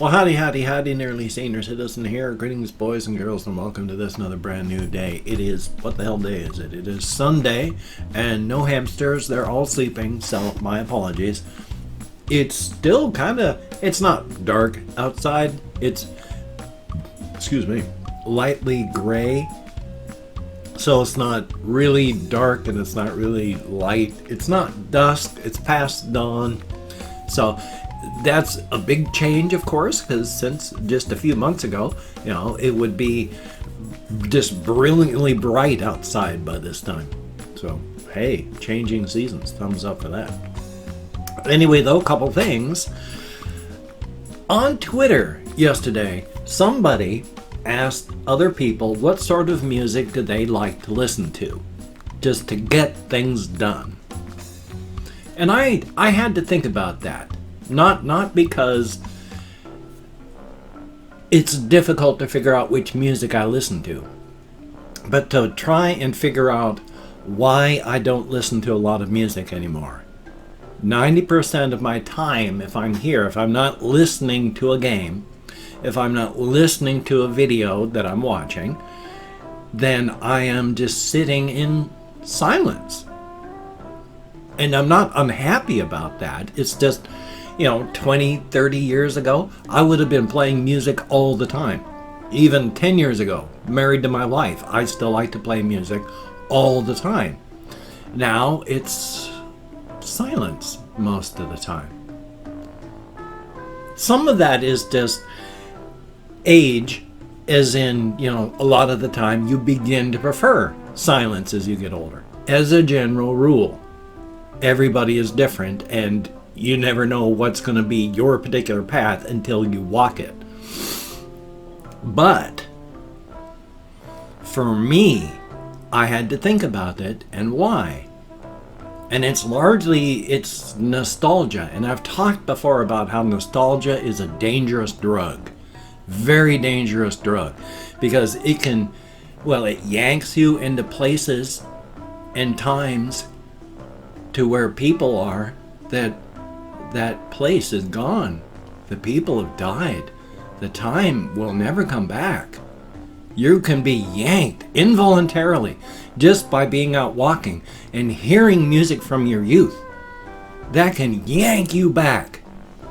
Well, howdy, howdy, howdy, nearly senior citizen here. Greetings, boys and girls, and welcome to this another brand new day. It is, what the hell day is it? It is Sunday, and no hamsters. They're all sleeping, so my apologies. It's still it's not dark outside. It's, lightly gray. So it's not really dark and it's not really light. It's not dusk, it's past dawn. So that's a big change, of course, because since just a few months ago, it would be just brilliantly bright outside by this time. So, hey, changing seasons. Thumbs up for that. Anyway, though, a couple things. On Twitter yesterday, somebody asked other people what sort of music do they like to listen to, just to get things done. And I had to think about that. Not because it's difficult to figure out which music I listen to, but to try and figure out why I don't listen to a lot of music anymore. 90% of my time, if I'm here, if I'm not listening to a game, if I'm not listening to a video that I'm watching, then I am just sitting in silence. And I'm not unhappy about that. It's just, 20, 30 years ago, I would have been playing music all the time. Even 10 years ago, married to my wife, I still like to play music all the time. Now it's silence most of the time. Some of that is just age, as in, a lot of the time you begin to prefer silence as you get older. As a general rule, everybody is different and you never know what's going to be your particular path until you walk it. But for me, I had to think about it and why. And it's nostalgia. And I've talked before about how nostalgia is a dangerous drug. Very dangerous drug, because it yanks you into places and times to where people are that place is gone. The people have died. The time will never come back. You can be yanked involuntarily just by being out walking and hearing music from your youth. That can yank you back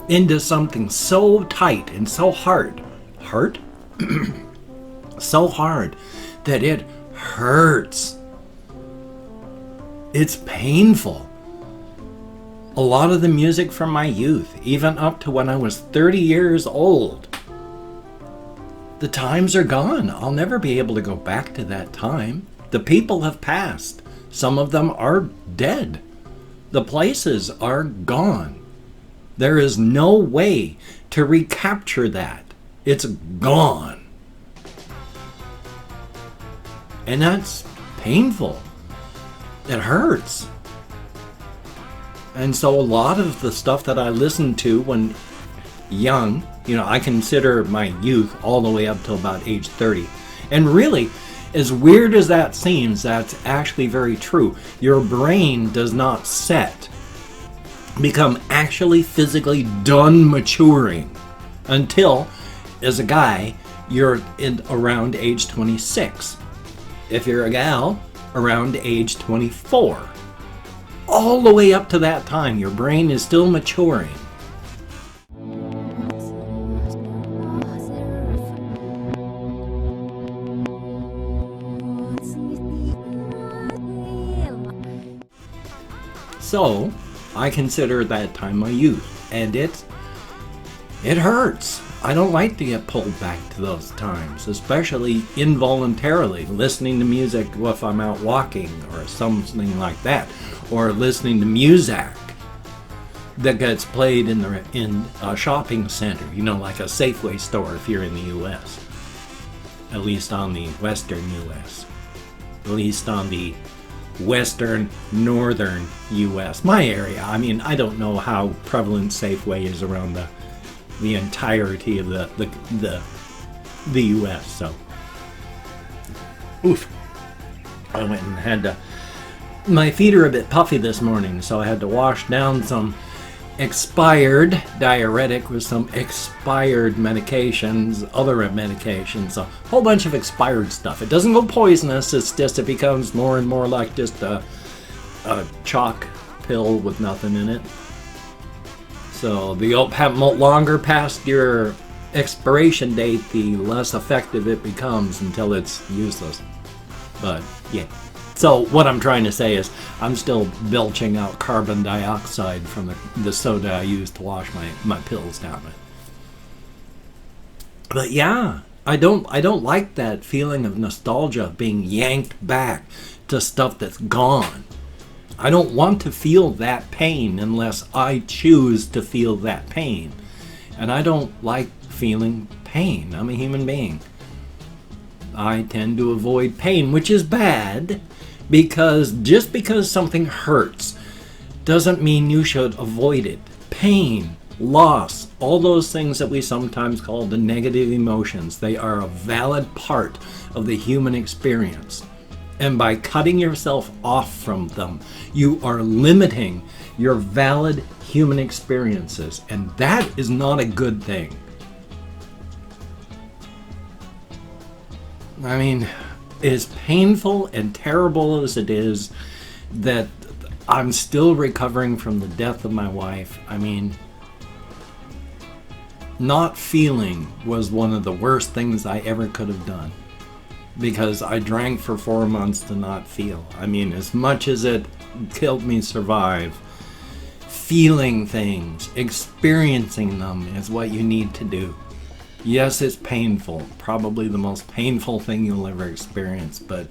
into something so tight and so hard. So hard that it hurts. It's painful. A lot of the music from my youth, even up to when I was 30 years old, the times are gone. I'll never be able to go back to that time. The people have passed. Some of them are dead. The places are gone. There is no way to recapture that. It's gone. And that's painful. It hurts. And so a lot of the stuff that I listened to when young, I consider my youth all the way up till about age 30. And really, as weird as that seems, that's actually very true. Your brain does not become actually physically done maturing until, as a guy, you're around age 26. If you're a gal, around age 24. All the way up to that time, your brain is still maturing. So, I consider that time my youth, and it hurts. I don't like to get pulled back to those times, especially involuntarily, listening to music if I'm out walking or something like that, or listening to music that gets played in a shopping center, like a Safeway store if you're in the U.S., at least on the western U.S., at least on the western northern U.S., my area. I mean, I don't know how prevalent Safeway is around the entirety of the U.S. So, oof. I went and had to. My feet are a bit puffy this morning, so I had to wash down some expired diuretic with some expired medications, other medications, a whole bunch of expired stuff. It doesn't go poisonous, it's just it becomes more and more like just a chalk pill with nothing in it. So the longer past your expiration date, the less effective it becomes until it's useless. But yeah. So what I'm trying to say is I'm still belching out carbon dioxide from the soda I use to wash my pills down with. But yeah, I don't like that feeling of nostalgia of being yanked back to stuff that's gone. I don't want to feel that pain unless I choose to feel that pain. And I don't like feeling pain. I'm a human being. I tend to avoid pain, which is bad. Because just because something hurts doesn't mean you should avoid it. Pain, loss, all those things that we sometimes call the negative emotions, they are a valid part of the human experience. And by cutting yourself off from them, you are limiting your valid human experiences. And that is not a good thing. I mean, as painful and terrible as it is that I'm still recovering from the death of my wife, I mean, not feeling was one of the worst things I ever could have done. Because I drank for 4 months to not feel. I mean, as much as it helped me survive, feeling things, experiencing them is what you need to do. Yes, it's painful, probably the most painful thing you'll ever experience, but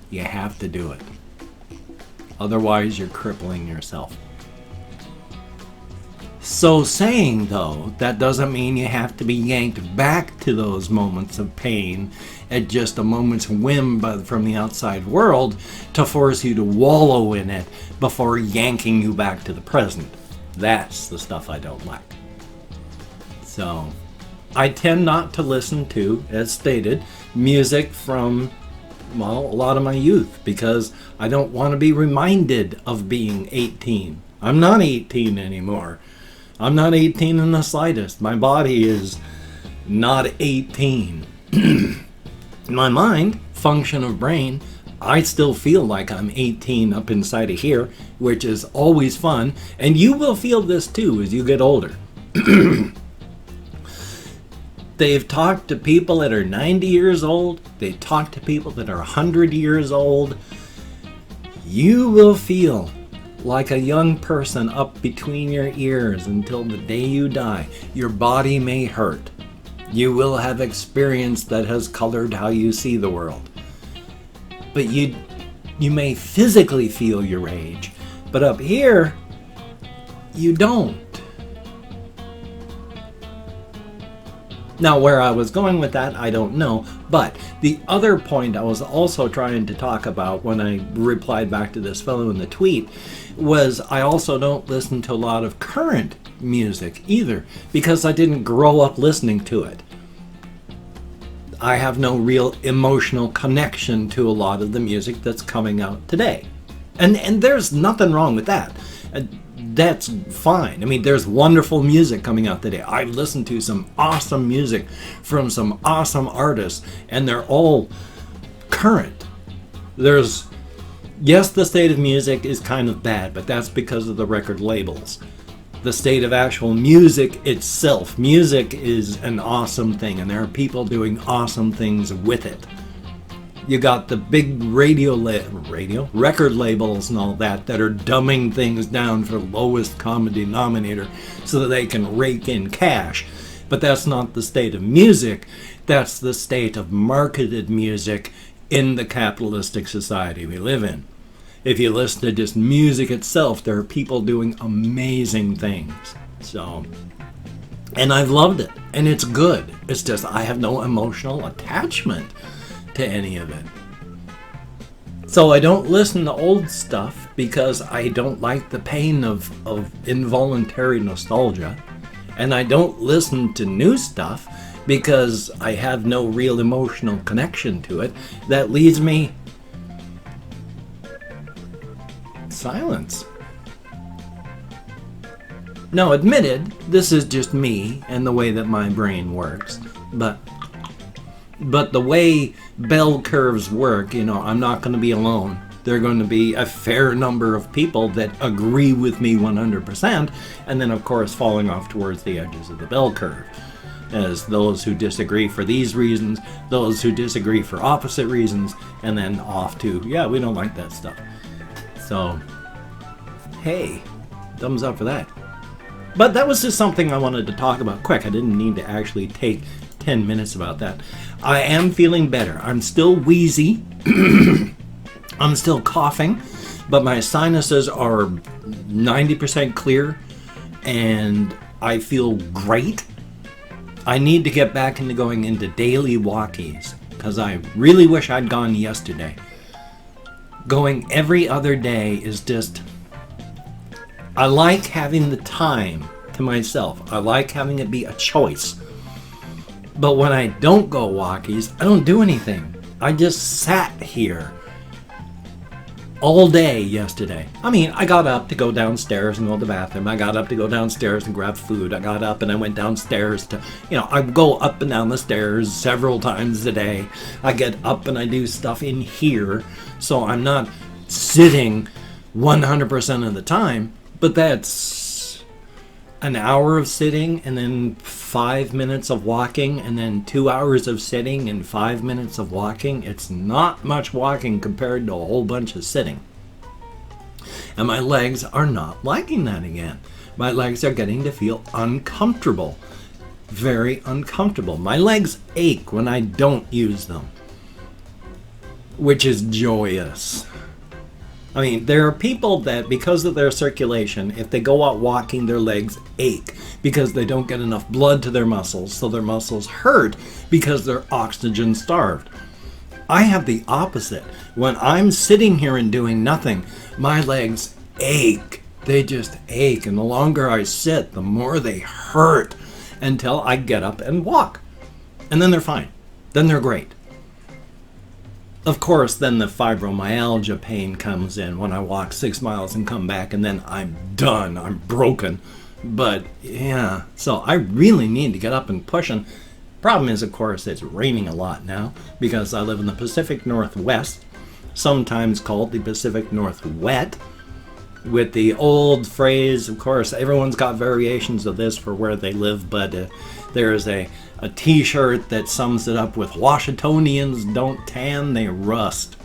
you have to do it. Otherwise, you're crippling yourself. So saying, though, that doesn't mean you have to be yanked back to those moments of pain at just a moment's whim from the outside world to force you to wallow in it before yanking you back to the present. That's the stuff I don't like. So I tend not to listen to, as stated, music from, well, a lot of my youth because I don't want to be reminded of being 18. I'm not 18 anymore. I'm not 18 in the slightest. My body is not 18. In my mind, function of brain, I still feel like I'm 18 up inside of here, which is always fun. And you will feel this too as you get older. They've talked to people that are 90 years old. They've talked to people that are 100 years old. You will feel like a young person up between your ears until the day you die. Your body may hurt. You will have experience that has colored how you see the world. But you may physically feel your age. But up here, you don't. Now, where I was going with that, I don't know. But the other point I was also trying to talk about when I replied back to this fellow in the tweet was I also don't listen to a lot of current music either because I didn't grow up listening to it. I have no real emotional connection to a lot of the music that's coming out today. And there's nothing wrong with that. That's fine. I mean, there's wonderful music coming out today. I listen to some awesome music from some awesome artists, and they're all current. Yes, the state of music is kind of bad, but that's because of the record labels. The state of actual music itself. Music is an awesome thing, and there are people doing awesome things with it. You got the big record labels and all that are dumbing things down for lowest common denominator so that they can rake in cash. But that's not the state of music. That's the state of marketed music in the capitalistic society we live in. If you listen to just music itself, there are people doing amazing things. And I've loved it, and it's good. It's just I have no emotional attachment to any of it. So I don't listen to old stuff because I don't like the pain of involuntary nostalgia. And I don't listen to new stuff because I have no real emotional connection to it. That leaves me silence. Now, admitted, this is just me and the way that my brain works. But the way bell curves work, I'm not going to be alone. There are going to be a fair number of people that agree with me 100%, and then, of course, falling off towards the edges of the bell curve. As those who disagree for these reasons, those who disagree for opposite reasons, and then off to, yeah, we don't like that stuff. So, hey, thumbs up for that. But that was just something I wanted to talk about quick. I didn't need to actually take 10 minutes about that. I am feeling better. I'm still wheezy. I'm still coughing, but my sinuses are 90% clear, and I feel great. I need to get back into going into daily walkies, because I really wish I'd gone yesterday. Going every other day is just... I like having the time to myself. I like having it be a choice. But when I don't go walkies, I don't do anything. I just sat here all day yesterday. I mean, I got up to go downstairs and go to the bathroom. I got up to go downstairs and grab food. I got up and I went downstairs to, I go up and down the stairs several times a day. I get up and I do stuff in here, so I'm not sitting 100% of the time. But that's an hour of sitting and then 5 minutes of walking and then 2 hours of sitting and 5 minutes of walking. It's not much walking compared to a whole bunch of sitting. And my legs are not liking that again. My legs are getting to feel uncomfortable. Very uncomfortable. My legs ache when I don't use them, which is joyous. I mean, there are people that, because of their circulation, if they go out walking, their legs ache because they don't get enough blood to their muscles, so their muscles hurt because they're oxygen starved. I have the opposite. When I'm sitting here and doing nothing, my legs ache. They just ache, and the longer I sit, the more they hurt until I get up and walk. And then they're fine. Then they're great. Of course, then the fibromyalgia pain comes in when I walk 6 miles and come back, and then I'm done. I'm broken. But, yeah, so I really need to get up and pushing. Problem is, of course, it's raining a lot now because I live in the Pacific Northwest, sometimes called the Pacific Northwet, with the old phrase, of course, everyone's got variations of this for where they live, but there's a t-shirt that sums it up with Washingtonians don't tan, they rust.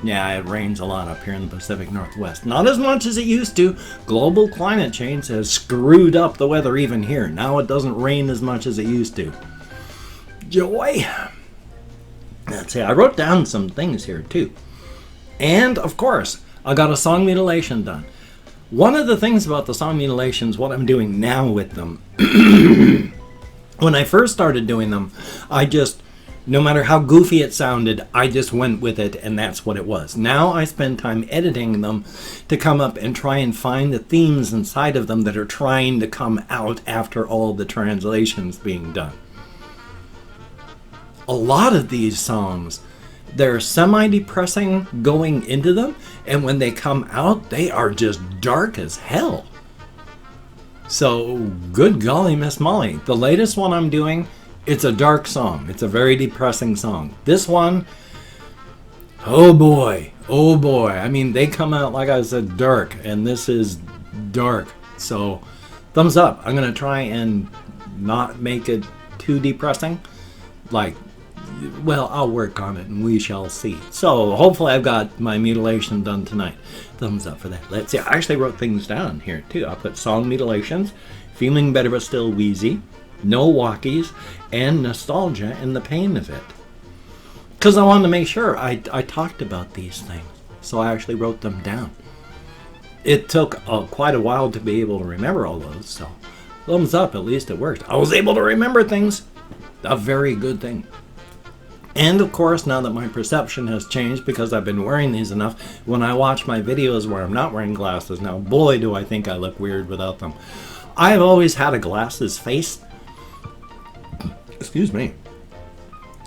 Yeah, it rains a lot up here in the Pacific Northwest. Not as much as it used to. Global climate change has screwed up the weather even here. Now it doesn't rain as much as it used to. Joy. Let's see, I wrote down some things here too. And, of course, I got a song mutilation done. One of the things about the song mutilations, what I'm doing now with them, when I first started doing them, I just, no matter how goofy it sounded, I just went with it, and that's what it was. Now I spend time editing them to come up and try and find the themes inside of them that are trying to come out after all the translations being done. A lot of these songs, they're semi-depressing going into them, and when they come out, they are just dark as hell. So, good golly, Miss Molly. The latest one I'm doing, it's a dark song. It's a very depressing song. This one, oh boy. I mean, they come out, like I said, dark, and this is dark. So, thumbs up. I'm going to try and not make it too depressing. Well, I'll work on it and we shall see. So, hopefully I've got my mutilation done tonight. Thumbs up for that. Let's see. I actually wrote things down here, too. I put song mutilations, feeling better but still wheezy, no walkies, and nostalgia and the pain of it. Because I wanted to make sure I talked about these things. So I actually wrote them down. It took quite a while to be able to remember all those. So, thumbs up. At least it worked. I was able to remember things. A very good thing. And of course, now that my perception has changed because I've been wearing these enough, when I watch my videos where I'm not wearing glasses now, boy do I think I look weird without them. I've always had a glasses face. Excuse me.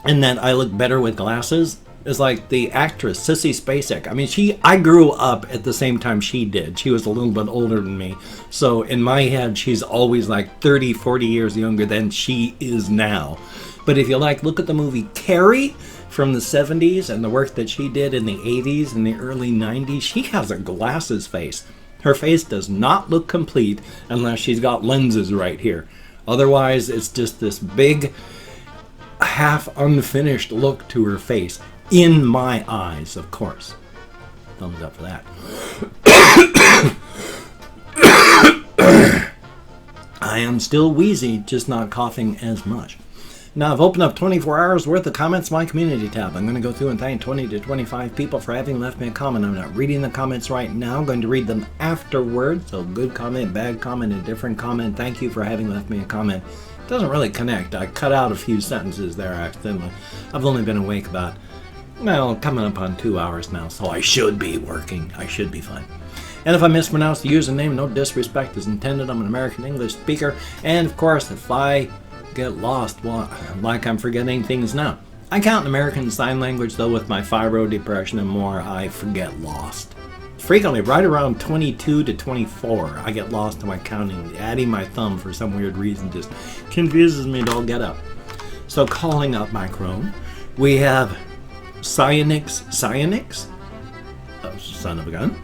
And that I look better with glasses. is like the actress Sissy Spacek. I mean, I grew up at the same time she did. She was a little bit older than me. So in my head, she's always like 30, 40 years younger than she is now. But if you look at the movie Carrie from the 70s and the work that she did in the 80s and the early 90s, she has a glasses face. Her face does not look complete unless she's got lenses right here. Otherwise, it's just this big, half unfinished look to her face. In my eyes, of course. Thumbs up for that. I am still wheezy, just not coughing as much. Now, I've opened up 24 hours worth of comments in my community tab. I'm going to go through and thank 20 to 25 people for having left me a comment. I'm not reading the comments right now. I'm going to read them afterwards. So good comment, bad comment, a different comment. Thank you for having left me a comment. It doesn't really connect. I cut out a few sentences there accidentally. I've only been awake about, coming up on 2 hours now, so I should be working. I should be fine. And if I mispronounce the username, no disrespect is intended. I'm an American English speaker. And of course, if I get lost, well, like I'm forgetting things now. I count American Sign Language, though, with my fibro, depression, and more, I forget lost. Frequently, right around 22 to 24, I get lost in my counting. Adding my thumb for some weird reason just confuses me to all get up. So calling up my Chrome, we have Cyanix, oh, son of a gun.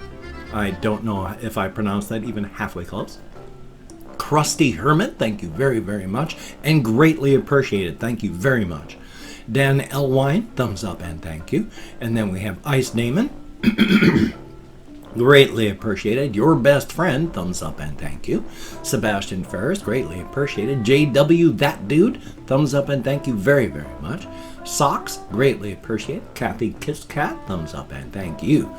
I don't know if I pronounced that even halfway close. Krusty Hermit, thank you very, very much, and greatly appreciated. Thank you very much. Dan Elwine, thumbs up and thank you. And then we have Ice Damon, greatly appreciated. Your best friend, thumbs up and thank you. Sebastian Ferris, greatly appreciated. JW, that dude, thumbs up and thank you very, very much. Socks, greatly appreciated. Kathy Kiss Cat, thumbs up and thank you.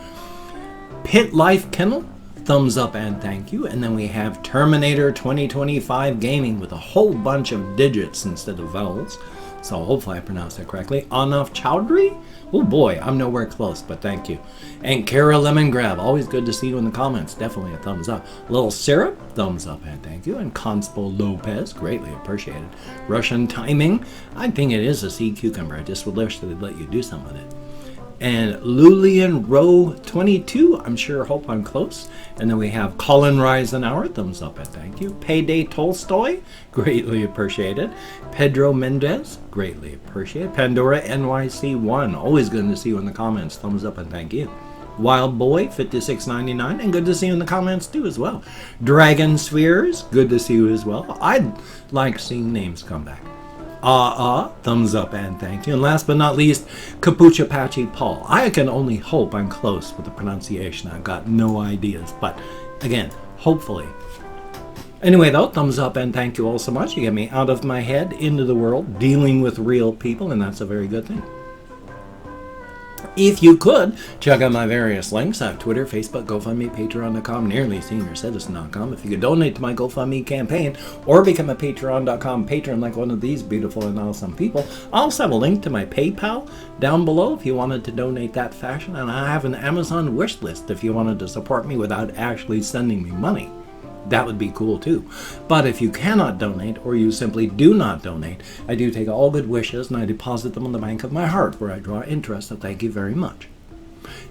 Pit Life Kennel, thumbs up and thank you. And then we have Terminator 2025 Gaming with a whole bunch of digits instead of vowels. So hopefully I pronounced that correctly. Anaf Chowdhury? Oh boy, I'm nowhere close, but thank you. And Kara Lemon Grab, always good to see you in the comments. Definitely a thumbs up. Little Syrup, thumbs up and thank you. And Conspo Lopez, greatly appreciated. Russian Timing, I think it is a sea cucumber. I just would wish that they'd let you do something with it. And Lulian Row 22, I'm sure, hope I'm close. And then we have Colin Reisenauer, thumbs up and thank you. Payday Tolstoy, greatly appreciated. Pedro Mendez, greatly appreciated. Pandora NYC1, always good to see you in the comments, thumbs up and thank you. Wild Boy 56.99, and good to see you in the comments too as well. Dragon Spheres, good to see you as well. I'd like seeing names come back. Thumbs up and thank you. And last but not least, Capucha Patchy Paul. I can only hope I'm close with the pronunciation. I've got no ideas, but again, hopefully. Anyway though, thumbs up and thank you all so much. You get me out of my head, into the world, dealing with real people, and that's a very good thing. If you could, check out my various links. I have Twitter, Facebook, GoFundMe, Patreon.com, NearlySeniorCitizen.com. If you could donate to my GoFundMe campaign or become a Patreon.com patron like one of these beautiful and awesome people, I also have a link to my PayPal down below if you wanted to donate that fashion. And I have an Amazon wish list if you wanted to support me without actually sending me money. That would be cool too. But if you cannot donate, or you simply do not donate, I do take all good wishes and I deposit them on the bank of my heart where I draw interest, so thank you very much.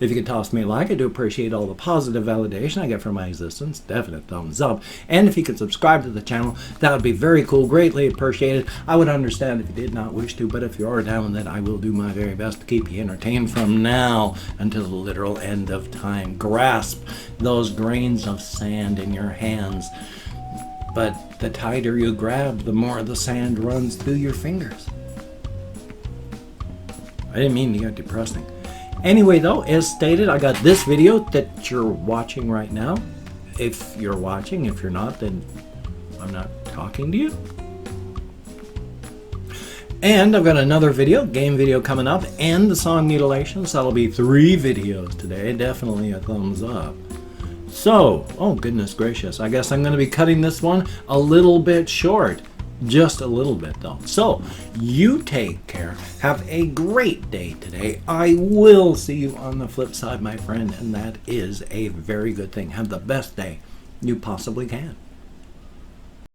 If you could toss me a like, I do appreciate all the positive validation I get from my existence. Definite thumbs up. And if you could subscribe to the channel, that would be very cool, greatly appreciated. I would understand if you did not wish to, but if you are down with it, I will do my very best to keep you entertained from now until the literal end of time. Grasp those grains of sand in your hands. But the tighter you grab, the more the sand runs through your fingers. I didn't mean to get depressing. Anyway though, as stated, I got this video that you're watching right now. If you're watching, if you're not, then I'm not talking to you. And I've got another video, game video coming up, and the song Mutilation, so that'll be 3 videos today. Definitely a thumbs up. So, oh goodness gracious, I guess I'm going to be cutting this one a little bit short. Just a little bit though. So, you take care. Have a great day today. I will see you on the flip side, my friend, and that is a very good thing. Have the best day you possibly can.